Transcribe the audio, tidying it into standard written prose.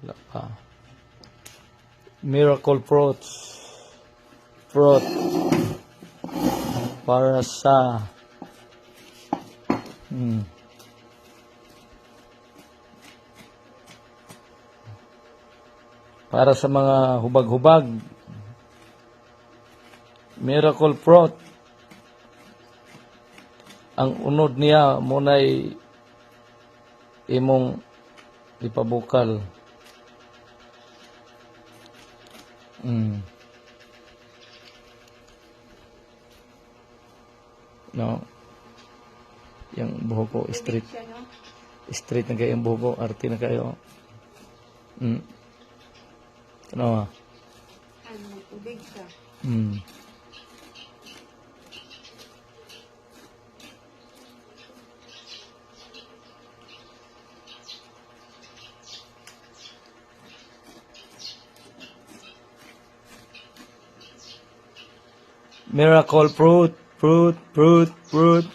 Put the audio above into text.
Wala pa. Miracle fruits. Fruit. Para sa para sa mga hubag-hubag. Miracle fruit. Ang unod niya muna'y imong ipabukal. No. Yang buhok ko straight. Straight na kayo yung buhok ko. Arte na kayo. Ano? Ano, tubig siya. Miracle fruit. Fruit. Fruit. Fruit.